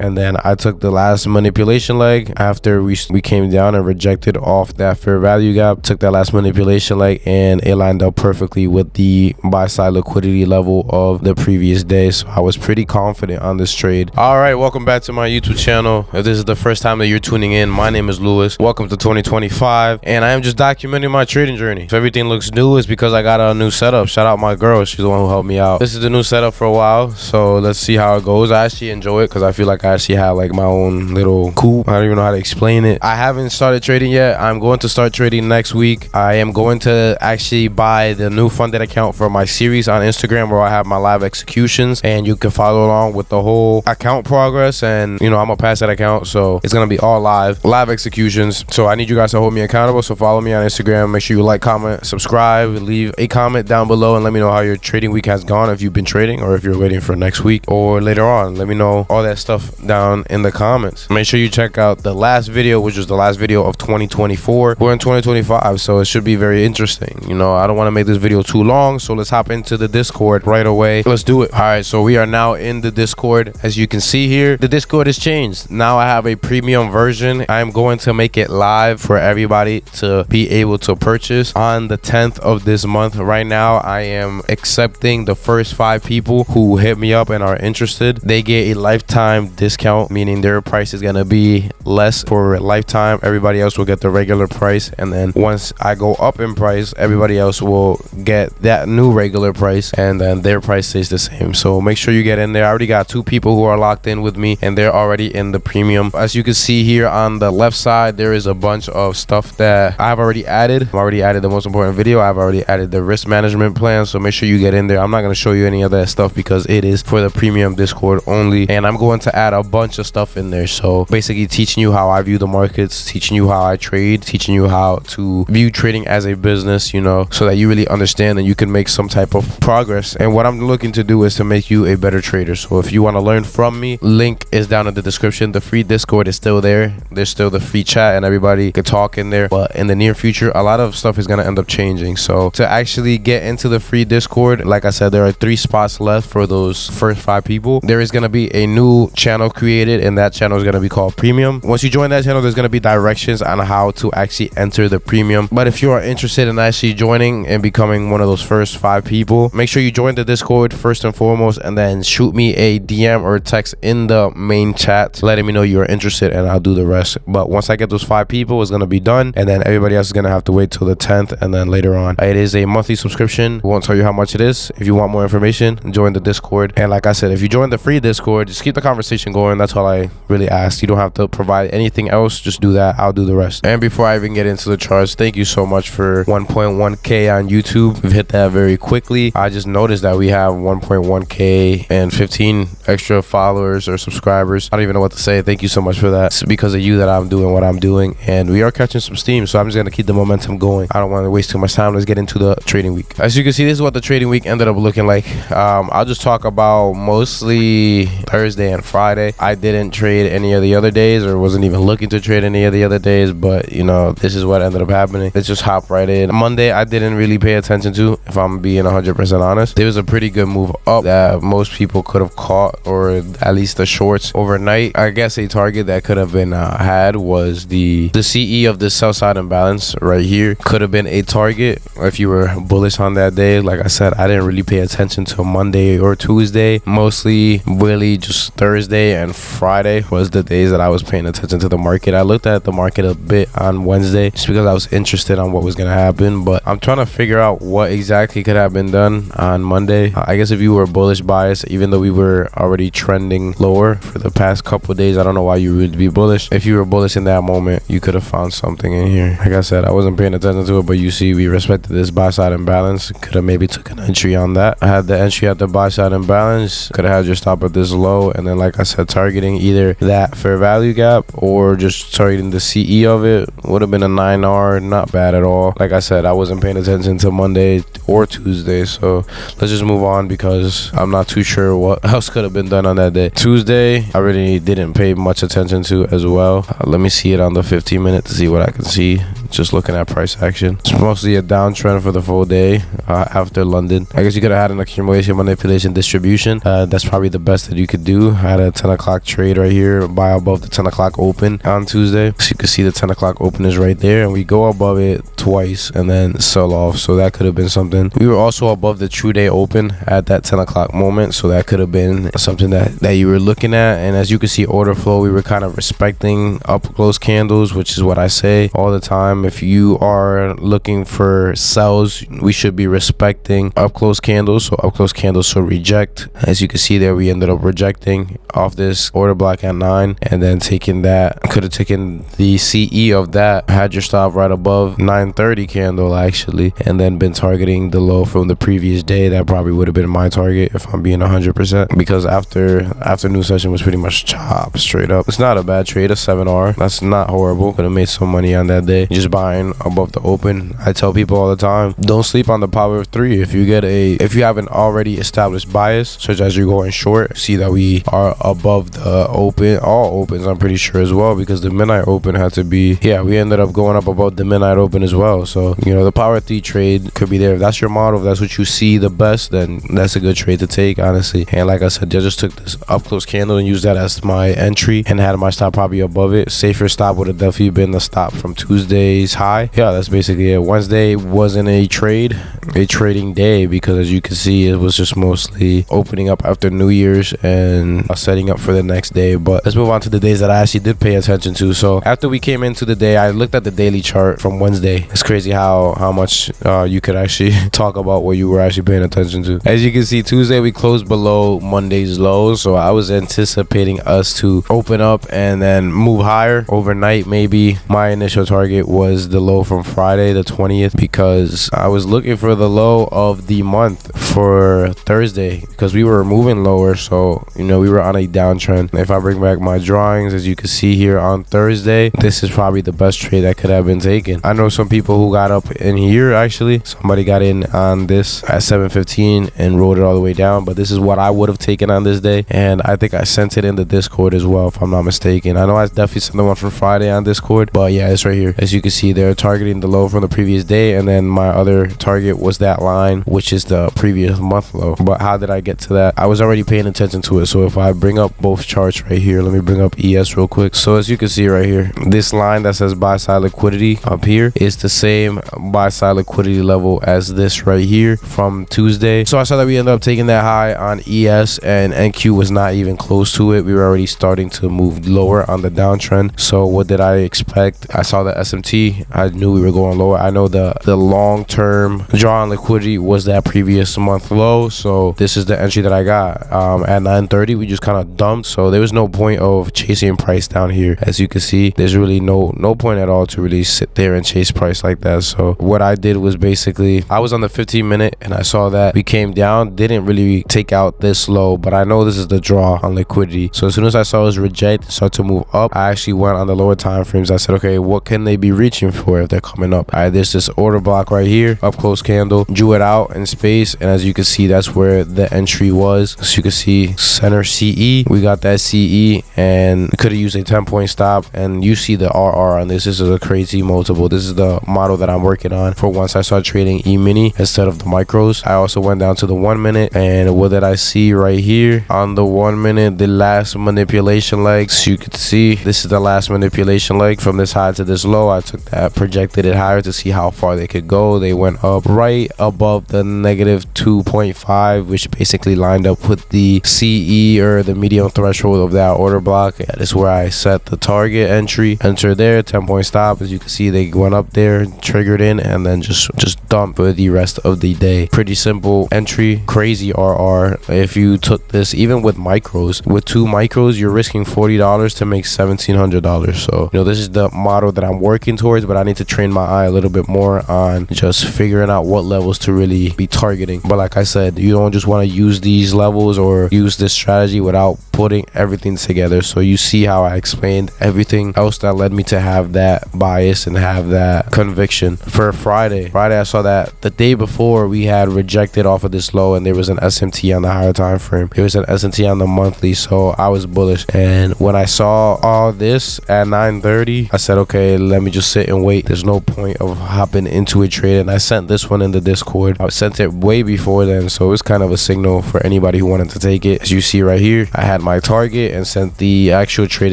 and then I took the last manipulation leg after we came down and rejected off that fair value gap. Took that last manipulation leg and it lined up perfectly with the buy side liquidity level of the previous day, so I was pretty confident on this trade. All right, welcome back to my YouTube channel. If this is the first time that you're tuning in, my name is Lewis. Welcome to 2025, and I am just documenting my trading journey. If everything looks new, it's because I got a new setup. Shout out my girl, she's the one who helped me out. This is the new setup for a while, so let's see how it goes. I actually enjoy it because I feel like I actually have like my own little coup. I don't even know how to explain it. I haven't started trading yet. I'm going to start trading next week. I am going to actually buy the new funded account for my series on Instagram where I have my live executions, and you can follow along with the whole account progress. And you know, I'm gonna pass that account, so it's gonna be all live executions. So I need you guys to hold me accountable, so follow me on Instagram. Make sure you like, comment, subscribe, leave a comment down below, and let me know how your trading week has gone, if you've been trading or if you're waiting for next week or later on. Let me know all that stuff down in the comments. Make sure you check out the last video, which was the last video of 2024. We're in 2025, so it should be very interesting. You know, I don't want to make this video too long, so let's hop into the Discord right away. Let's do it. All right, so we are now in the Discord. As you can see here, the Discord has changed. Now I have a premium version. I'm going to make it live for everybody to be able to purchase on the 10th of this month. Right now I am accepting the first 5 people who hit me up and are interested. They get a lifetime discount, meaning their price is gonna be less for a lifetime. Everybody else will get the regular price, and then once I go up in price, everybody else will get that new regular price, and then their price stays the same. So make sure you get in there. I already got 2 people who are locked in with me, and they're already in the premium. As you can see here on the left side, there is a bunch of stuff that I've already added. I've already added the most important video. I've already added the risk management plan, so make sure you get in there. I'm not going to show you any of that stuff because it is for the premium Discord only, and I'm going to add a bunch of stuff in there. So basically teaching you how I view the markets, teaching you how I trade, teaching you how to view trading as a business, you know, so that you really understand and you can make some type of progress. And what I'm looking to do is to make you a better trader. So if you want to learn from me, link is down in the description. The free Discord is still there. There's still the free chat and everybody could talk in there, but in the near future a lot of stuff is going to end up changing. So to actually get into the free Discord, like I said, there are 3 spots left for those first 5 people. There is going to be a new channel created, and that channel is going to be called Premium. Once you join that channel, there's going to be directions on how to actually enter the premium. But if you are interested in actually joining and becoming one of those first 5 people, make sure you join the Discord first and foremost, and then shoot me a DM or a text in the main chat letting me know you're interested, and I'll do the rest. But once I get those 5 people, it's going to be done, and then everybody else is going to have to wait till the 10th, and then later on. It is a monthly subscription. We won't tell you how much it is. If you want more information, join the Discord. And like I said, if you join the free Discord, just keep the conversation going. That's all I really ask. You don't have to provide anything else. Just do that. I'll do the rest. And before I even get into the charts, thank you so much for 1.1k on YouTube. We've hit that very quickly. I just noticed that we have 1.1k and 15 extra followers or subscribers. I don't even know what to say. Thank you so much for that. It's because of you that I'm doing what I'm doing, and we are catching some steam, so I'm just gonna keep the momentum going. I don't want to waste too much time. Let's get into the trading week. As you can see, this is what the trading week ended up looking like. I'll just talk about mostly Thursday and Friday. I didn't trade any of the other days, or wasn't even looking to trade any of the other days, but you know, this is what ended up happening. Let's just hop right in. Monday I didn't really pay attention to, if I'm being 100% honest. There was a pretty good move up that most people could have caught, or at least the shorts overnight. I guess a target that could have been had was the CE of the sell side imbalance right here. Could have been a target if you were bullish on that day. Like I said, I didn't really pay attention to Monday or Tuesday. Mostly really just Thursday and Friday was the days that I was paying attention to the market. I looked at the market a bit on Wednesday just because I was interested on what was going to happen, but I'm trying to figure out what exactly could have been done on Monday. I guess if you were bullish bias, even though we were already trending lower for the past couple of days, I don't know why you would be bullish. If you were bullish in that moment, you could have found something in here. Like I said, I wasn't paying attention to it, but you see we respected this buy side imbalance. Could have maybe took an entry on that. I had the entry at the buy side imbalance. Could have had your stop at this low, and then like I said, targeting either that fair value gap or just targeting the CE of it. Would have been a 9R, not bad at all. Like I said, I wasn't paying attention to Monday or Tuesday, so let's just move on because I'm not too sure what else could have been done on that day. Tuesday I really didn't pay much attention to as well. Let me see it on the 15 minute to see what I can see. just looking at price action. It's mostly a downtrend for the full day after London. I guess you could have had an accumulation, manipulation, distribution. That's probably the best that you could do. I had a 10 o'clock trade right here, buy above the 10 o'clock open on Tuesday. So you can see the 10 o'clock open is right there, and we go above it twice and then sell off. So that could have been something. We were also above the true day open at that 10 o'clock moment, so that could have been something that you were looking at. And as you can see, order flow, we were kind of respecting up close candles, which is what I say all the time. If you are looking for sells, we should be respecting up close candles. So up close candles, so reject. As you can see there, we ended up rejecting off this order block at 9, and then taking that, could have taken the CE of that, had your stop right above 9:30 candle actually, and then been targeting the low from the previous day. That probably would have been my target if I'm being 100%, because afternoon session was pretty much chop straight up. It's not a bad trade, a 7R. That's not horrible. Could have made some money on that day just buying above the open. I tell people all the time, don't sleep on the power of 3. If you have an already established bias, such as you're going short, see that we are above the open, all opens I'm pretty sure as well, because the midnight open had to be, yeah, we ended up going up above the midnight open as well. So the power of 3 trade could be there. If that's your model, if that's what you see the best, then that's a good trade to take, honestly. And like I said, I just took this up close candle and used that as my entry and had my stop probably above it. Safer stop would have definitely been the stop from Tuesday's high. Yeah, that's basically it. Wednesday wasn't a trading day, because as you can see, it was just mostly opening up after New Year's and setting up for the next day. But let's move on to the days that I actually did pay attention to. So after we came into the day, I looked at the daily chart from Wednesday. It's crazy how much you could actually talk about what you were actually paying attention to. As you can see, Tuesday we closed below Monday's low, so I was anticipating us to open up and then move higher overnight. Maybe my initial target was the low from Friday the 20th, because I was looking for the low of the month for Thursday, because we were moving lower. So we were on a downtrend. If I bring back my drawings, as you can see here on Thursday, this is probably the best trade that could have been taken. I know some people who got up in here. Actually, somebody got in on this at 7:15 and rode it all the way down, but this is what I would have taken on this day, and I think I sent it in the Discord as well, if I'm not mistaken. I know I definitely sent the one from Friday on Discord, but yeah, it's right here. As you can see, they're targeting the low from the previous day, and then my other target was that line, which is the previous month low. But how did I get to that? I was already paying attention to it. So if I bring up both charts right here, let me bring up ES real quick. So as you can see right here, this line that says buy side liquidity up here is the same buy side liquidity level as this right here from Tuesday. So I saw that we ended up taking that high on ES, and NQ was not even close to it. We were already starting to move lower on the downtrend. So what did I expect? I saw the SMT. I knew we were going lower. I know the long-term draw on liquidity was that previous month low. So this is the entry that I got. At 9:30, we just kind of dumped. So there was no point of chasing price down here. As you can see, there's really no point at all to really sit there and chase price like that. So what I did was basically, I was on the 15-minute and I saw that we came down, didn't really take out this low, but I know this is the draw on liquidity. So as soon as I saw it was reject, start to move up, I actually went on the lower time frames. I said, okay, what can they be reaching for if they're coming up? There's this order block right here, up close candle, drew it out in space, and as you can see, that's where the entry was. So you can see center CE, we got that CE, and could have used a 10-point stop. And you see the RR on this. This is a crazy multiple. This is the model that I'm working on for once I start trading E-mini instead of the micros. I also went down to the 1 minute, and what did I see right here on the 1 minute? The last manipulation leg. So you could see this is the last manipulation leg from this high to this low. I took that, projected it higher to see how far they could go. They went up right above the negative 2.5, which basically lined up with the CE, or the medium threshold of that order block. That is where I set the target entry. Enter there, 10-point stop. As you can see, they went up there, triggered in, and then just dumped for the rest of the day. Pretty simple entry, crazy RR. If you took this even with micros, with 2 micros, you're risking $40 to make $1,700. So this is the model that I'm working towards, but I need to train my eye a little bit more on just figuring out what levels to really be targeting. But like I said, you don't just want to use these levels or use this strategy without putting everything together. So you see how I explained everything else that led me to have that bias and have that conviction. For Friday, I saw that the day before we had rejected off of this low, and there was an SMT on the higher time frame. There was an SMT on the monthly, so I was bullish. And when I saw all this at 9:30, I said, okay, let me just sit sit and wait. There's no point of hopping into a trade. And I sent this one in the Discord. I sent it way before then, so it was kind of a signal for anybody who wanted to take it. As you see right here, I had my target and sent the actual trade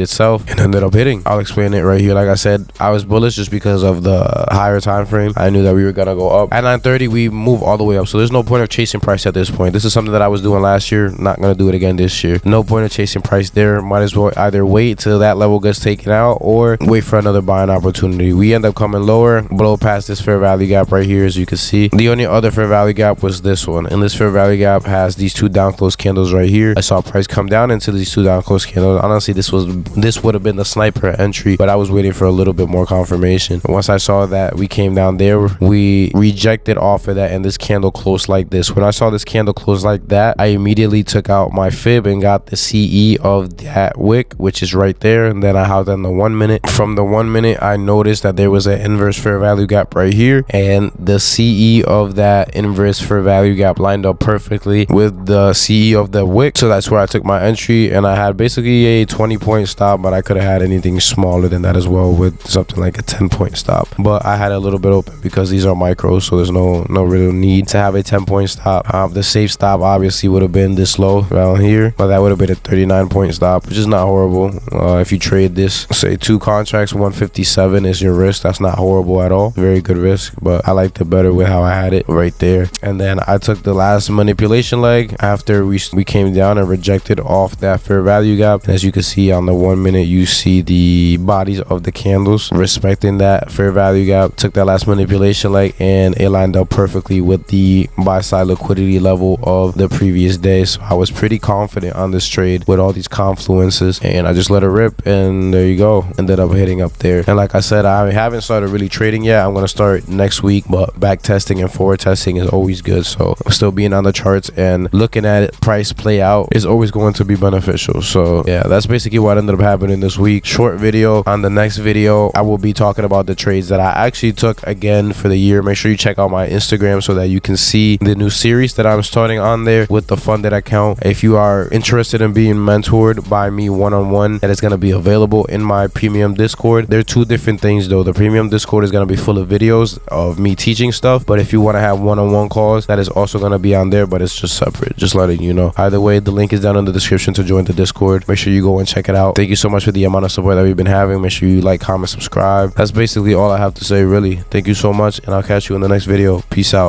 itself and ended up hitting. I'll explain it right here. Like I said, I was bullish just because of the higher time frame. I knew that we were gonna go up. At 9:30 we move all the way up, so there's no point of chasing price at this point. This is something that I was doing last year, not gonna do it again this year. No point of chasing price there. Might as well either wait till that level gets taken out or wait for another buying opportunity. We end up coming lower, blow past this fair value gap right here. As you can see, the only other fair value gap was this one, and this fair value gap has these two down close candles right here. I saw price come down into these two down close candles. Honestly, this would have been the sniper entry, but I was waiting for a little bit more confirmation. Once I saw that we came down there, we rejected off of that, and this candle closed like this. When I saw this candle close like that, I immediately took out my fib and got the CE of that wick, which is right there, and then I held on the 1 minute. From the 1 minute, I noticed that there was an inverse fair value gap right here, and the CE of that inverse fair value gap lined up perfectly with the CE of the wick. So that's where I took my entry, and I had basically a 20-point stop, but I could have had anything smaller than that as well with something like a 10-point stop. But I had a little bit open because these are micros, so there's no real need to have a 10-point stop. The safe stop obviously would have been this low around here, but that would have been a 39-point stop, which is not horrible. If you trade this, say 2 contracts, 157 is your risk. That's not horrible at all. Very good risk, but I liked it better with how I had it right there. And then I took the last manipulation leg after we came down and rejected off that fair value gap. And as you can see on the 1 minute, you see the bodies of the candles respecting that fair value gap. Took that last manipulation leg and it lined up perfectly with the buy side liquidity level of the previous day. So I was pretty confident on this trade with all these confluences, and I just let it rip, and there you go, ended up hitting up there. And like I said, I haven't started really trading yet. I'm gonna start next week, but back testing and forward testing is always good. So still being on the charts and looking at it price play out is always going to be beneficial. So yeah, that's basically what ended up happening this week. Short video. On the next video, I will be talking about the trades that I actually took again for the year. Make sure you check out my Instagram so that you can see the new series that I'm starting on there with the funded account. If you are interested in being mentored by me one-on-one, that is going to be available in my premium Discord. They're two different things though. The premium Discord is going to be full of videos of me teaching stuff, but if you want to have one-on-one calls, that is also going to be on there, but it's just separate. Just letting you know. Either way, the link is down in the description to join the Discord. Make sure you go and check it out. Thank you so much for the amount of support that we've been having. Make sure you like, comment, subscribe. That's basically all I have to say, really. Thank you so much, and I'll catch you in the next video. Peace out.